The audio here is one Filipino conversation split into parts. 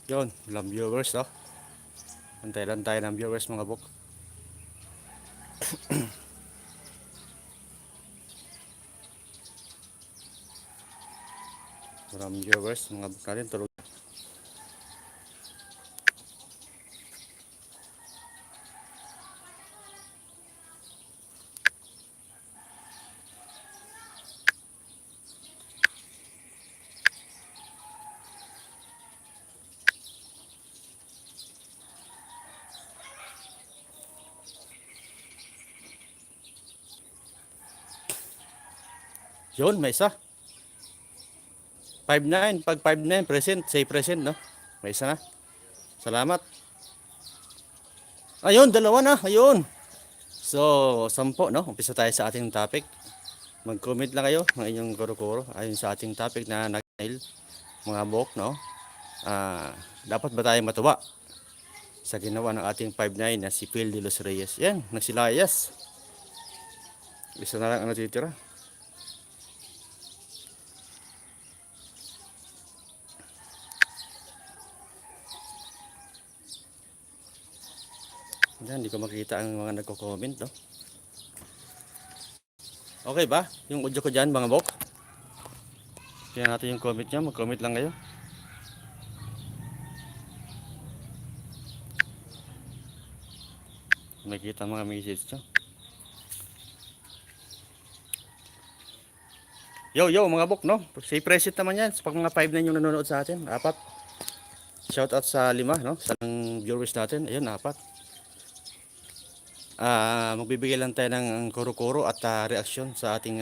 Yun, ilang viewers, no? Antay lang tayo ng viewers, mga bok. Maraming viewers, mga bok natin. Tulog. Yun, may isa. 5-9. Pag 5-9, present. Say present, no? May isa na. Salamat. Ayun, dalawa na. Ayun. So, 10, no? Umpisa tayo sa ating topic. Mag-comment lang kayo ng inyong kuro-kuro ayon sa ating topic na nag-mail, mga bok, no? Dapat ba tayo matuwa sa ginawa ng ating 5-9 na si Phil de los Reyes? Yan, nagsilayas. Isa na lang ang natitira. Yan, hindi ko makita ang mga nagko-comment, no? Okay ba? Yung audio ko dyan, mga bok. Tingnan natin yung comment nyo. Mag-comment lang kayo. Makikita mga message nyo. Yo, mga bok, no? Si President naman yan. Pag mga 5 na yung nanonood sa atin. 4. Shout out sa 5, no? Sa viewers natin. Ayun, 4. Magbibigay lang tayo ng kuro-kuro at reaksyon sa ating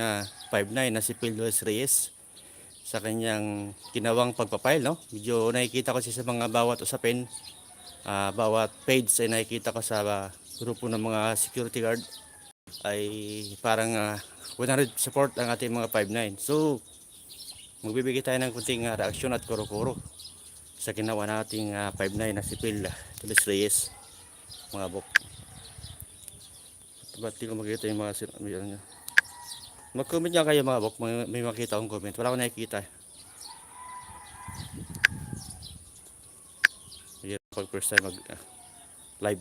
5-9 na si Phil Reyes sa kanyang ginawang pagpapile, no? Medyo nakikita ko siya sa mga bawat usapin, bawat page ay nakikita ko sa grupo ng mga security guard ay parang 100 support ang ating mga 5-9. So, magbibigay tayo ng kunting reaksyon at kuro-kuro sa ginawa nating 5-9 na si Phil Reyes, mga bok. Ba't di ko makita yung mga ano. Mag-comment nga kayo, mga bok. May makita akong comment. Wala akong nakikita. Hirap pag first time mag live.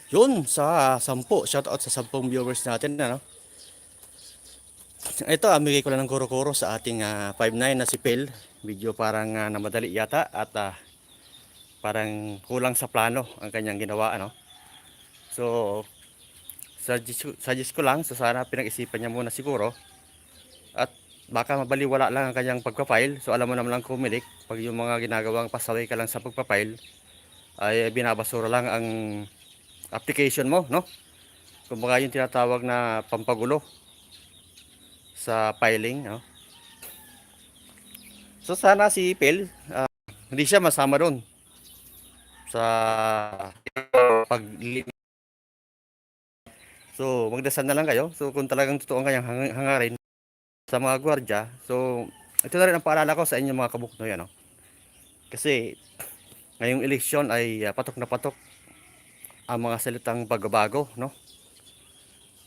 Yun, sa 10. Shout out sa 10 viewers natin. Ano? Ito, amigay ko lang ng kuro-kuro sa ating 5-9 na si Phil. Video parang namadali yata at parang kulang sa plano ang kanyang ginawa. Ano? So, suggest ko lang, so sana pinag-isipan niya muna siguro. At baka mabaliwala lang ang kanyang pagpapile. So, alam mo naman lang kumilik. Pag yung mga ginagawang pasaway ka lang sa pagpapile, ay binabasura lang ang application mo, no? Kumbaga yung tinatawag na pampagulo sa filing, no? So sana si Phil, hindi siya masama doon sa pag. So magdasal na lang kayo. So kung talagang totoo ang kanyang hangarin sa mga gwardiya, so ito na rin ang paalala ko sa inyo, mga kabuknoy, no? Kasi ngayong eleksyon ay patok na patok ang mga salitang pagbabago, no?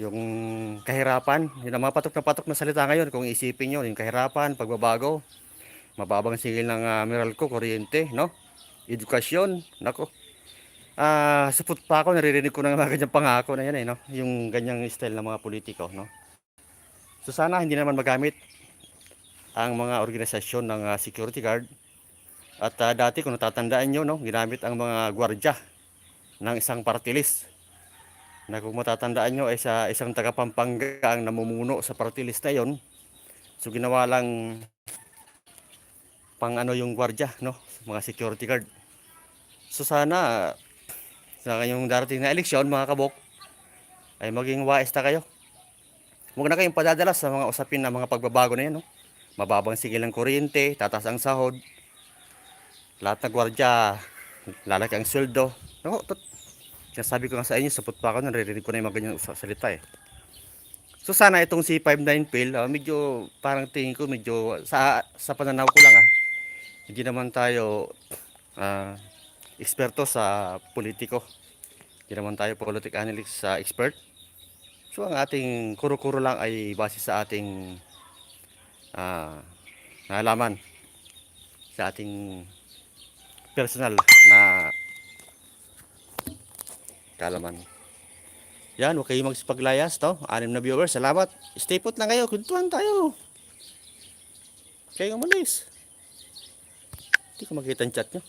Yung kahirapan, yun ang mga patok na patok na salita ngayon. Kung isipin nyo, yung kahirapan, pagbabago, mababang singil ng Meralco, kuryente, no? Edukasyon, nako. Supot pa ako, naririnig ko na mga ganyang pangako na yan, no? Yung ganyang style ng mga politiko, no? So sana hindi naman magamit ang mga organisasyon ng security guard. At dati kung natatandaan nyo, no? Ginamit ang mga gwardya ng isang party list. Na kung matatandaan nyo ay sa isang taga Pampanga ang namumuno sa party list na yon. So ginawa lang pang ano yung gwardiya, no? Mga security guard. So sana sa ngayong darating na eleksyon, mga kabok, ay maging wais na kayo. Huwag na kayong padadala sa mga usapin na mga pagbabago na yan, no? Mababang sigil ng kuryente, tataas ang sahod, lahat ng gwardiya, lalaki ang sweldo. No, sabi ko nga sa inyo, sapot pa ako, naririnig ko na yung mga ganyan salita eh. So sana itong si 59 Phil, medyo parang tingin ko medyo sa pananaw ko lang hindi naman tayo eksperto sa politiko. Hindi naman tayo politic analyst sa expert. So ang ating kuro-kuro lang ay base sa ating nalaman, sa ating personal na kalaman. Yan, huwag kayo magsipaglayas, to. 6 na viewers, salamat. Stay put lang kayo, kuntuhan tayo. Kayo umalis. Hindi ko makita ang chat nyo.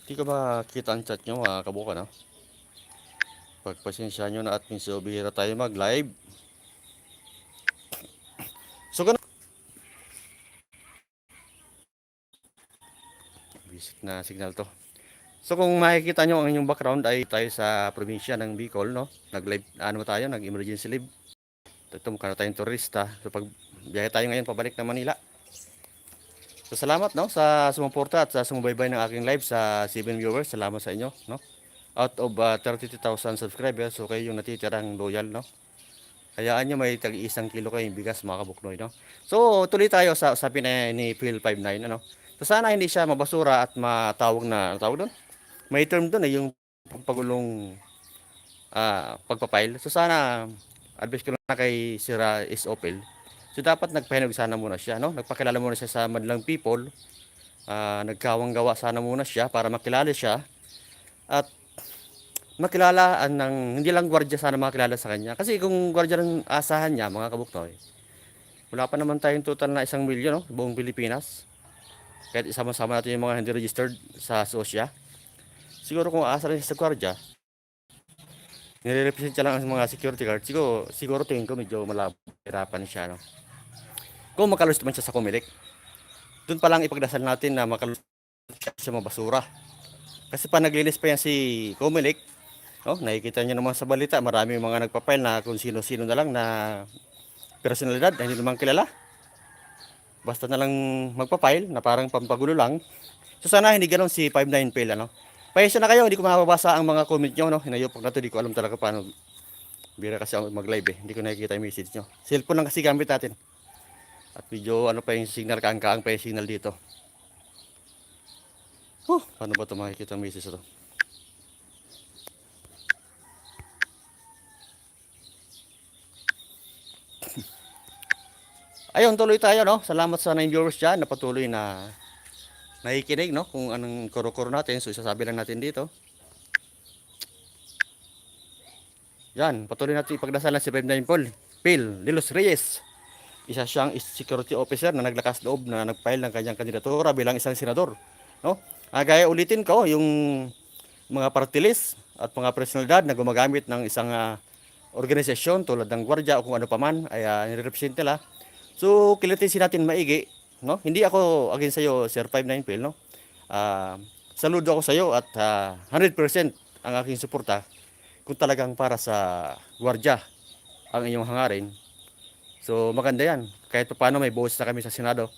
Hindi ko makita ang chat nyo, mga kabuka, no? Pagpasensya nyo na at minsan bihira tayo mag-live. So, ganun. Visit na signal to. So, kung makikita nyo ang inyong background ay tayo sa probinsya ng Bicol, no? Nag-live, tayo, nag-emergency live. Ito, mukha na tayong turista. So, pag biyahe tayo ngayon pabalik ng Manila. So, salamat, no, sa sumuporta at sa sumubaybay ng aking live sa 7 viewers. Salamat sa inyo, no? Out of 32,000 subscribers, so kayo yung natitirang loyal, no? Hayaan nyo may tag-1 kilo kayong bigas, mga kabuknoy, no? So, tuloy tayo sa usapin na ni Phil 59, ano? So, sana hindi siya mabasura at matawag na, tawag doon? May term doon, yung pagpagulong pagpapile. So, sana, advice ko na kay Sira is Opel. So, dapat nagpahinog sana muna siya, no? Nagpakilala muna siya sa madlang people. Nagkawang gawa sana muna siya para makilala siya. At makilala ng hindi lang gwardiya sana makilala sa kanya. Kasi kung gwardiya ng asahan niya, mga kabuknoy, wala pa naman tayong total na 1 milyon, no? Buong Pilipinas. Kahit isama-sama natin yung mga hindi registered sa sosya. Siguro kung aasa rin sa gwardiya, nire-represent siya lang ang mga security guard. Siguro tingin ko medyo malabo. Hirapan siya, no? Kung makalus naman siya sa Comelec, doon pa lang ipagdasal natin na makalus siya mabasura. Kasi pa naglilis pa yan si Comelec, no? Nakikita niyo naman sa balita, marami mga nagpa-file na kung sino-sino na lang na personalidad na hindi naman kilala. Basta na lang magpa-file na parang pampagulo lang. So sana hindi ganoon si 59 fail, ano. Pasensya na kayo, hindi ko mababasa ang mga comment nyo, no. Hinayupok na to, hindi ko alam talaga paano. Bira kasi ako mag-live Hindi ko nakikita yung message nyo. Cellphone lang kasi gamit natin. At medyo ano pa yung signal, kaang-kaang pa yung signal dito. Paano ba ito makikita ang message ito? Ayun, tuloy tayo, no. Salamat sa 9 viewers dyan na patuloy na nakikinig, no, kung anong kuro-kuro natin. So isasabi lang natin dito. Yan, patuloy natin ipagdasalan si 59 Phil de los Reyes. Isa siyang security officer na naglakas loob na nag-file ng kanyang kandidatura bilang isang senador, no? Gaya ulitin ko yung mga party list at mga personalidad na gumagamit ng isang organisasyon tulad ng gwardiya o kung ano paman ay nirepresent nila. So, kilitisin natin maigi, no? Hindi ako against sa iyo, Sir 59 Phil, no? Saludo ako sa iyo at 100% ang aking suporta kung talagang para sa gwardiya ang inyong hangarin. So maganda yan, kahit paano may boses na kami sa Senado.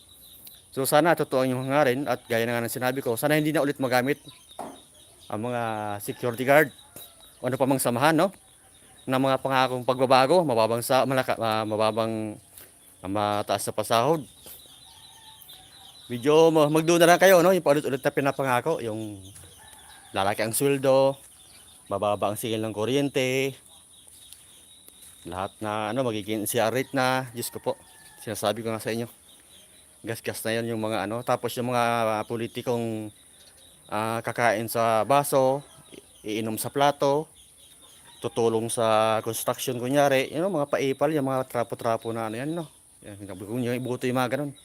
So sana totoo ang inyong hangarin at gaya na nga ng sinabi ko, sana hindi na ulit magamit ang mga security guard o ano pa mang samahan, no, na mga pangakong pagbabago, mababang mataas na pasahod. Medyo magduda na kayo, no, yung paulit-ulit na pinapangako, yung lalaki ang sweldo, mababa ang singil ng kuryente, lahat na ano magiging CR rate na. Diyos ko po, sinasabi ko nga sa inyo, gas-gas na yan yung mga ano. Tapos yung mga politikong kakain sa baso, iinom sa plato, tutulong sa construction kunyari, you know, mga paipal, yung mga trapo-trapo na ano yan, no. Yan, kung yung ibuto yung mga ganun,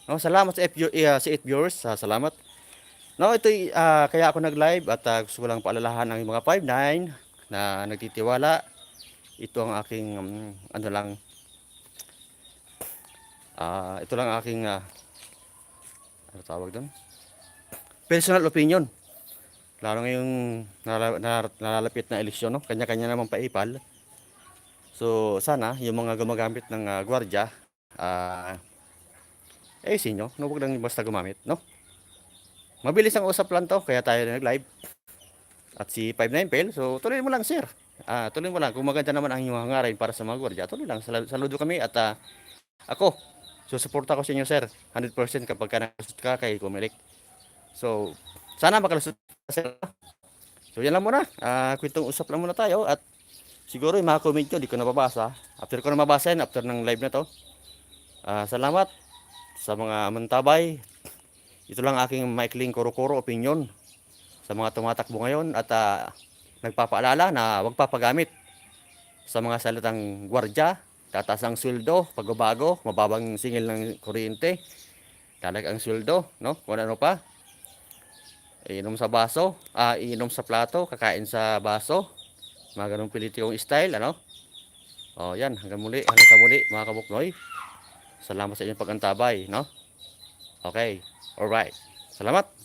no. Salamat sa 8 viewers, salamat, no. Ito kaya ako nag-live at gusto ko lang paalalahan ang mga 59 na nagtitiwala. Ito ang aking ano lang, ito lang aking ano tawag doon, personal opinion. Lalo ngayong nalalapit na eleksyon, no? Kanya-kanya naman paipal. So sana yung mga gumagamit ng gwardiya, sinyo, no, huwag lang basta gumamit, no. Mabilis ang usap lang to, kaya tayo nag-live. At si 59 Pel, so tuloy mo lang, sir. Tuloy mo lang. Kung maganda naman ang inyong hangarin para sa mga gwardiya, tuloy lang. Saludo kami at ako, So suporta ko sa inyo sir, 100% kapag ka nakalusot ka kay Comelec. So sana makalusot ka sir. So yan lang muna, kwentong usap lang muna tayo at siguro yung mga comment nyo, di ko nababasa. After ko na mabasa yan, after ng live na to. Salamat sa mga mantabay. Ito lang aking maikling kuro-kuro opinion sa mga tumatakbo ngayon at nagpapaalala na huwag papagamit sa mga salitang gwardya, tataas ang sweldo, pagbabago, mababang singil ng kuryente, talag ang sweldo, no? Kung ano pa, iinom sa baso, iinom sa plato, kakain sa baso, mga ganong politikong style, ano? O yan, hanggang sa muli mga kabuknoy. Salamat sa inyong pagantabay, no? Okay, alright. Salamat.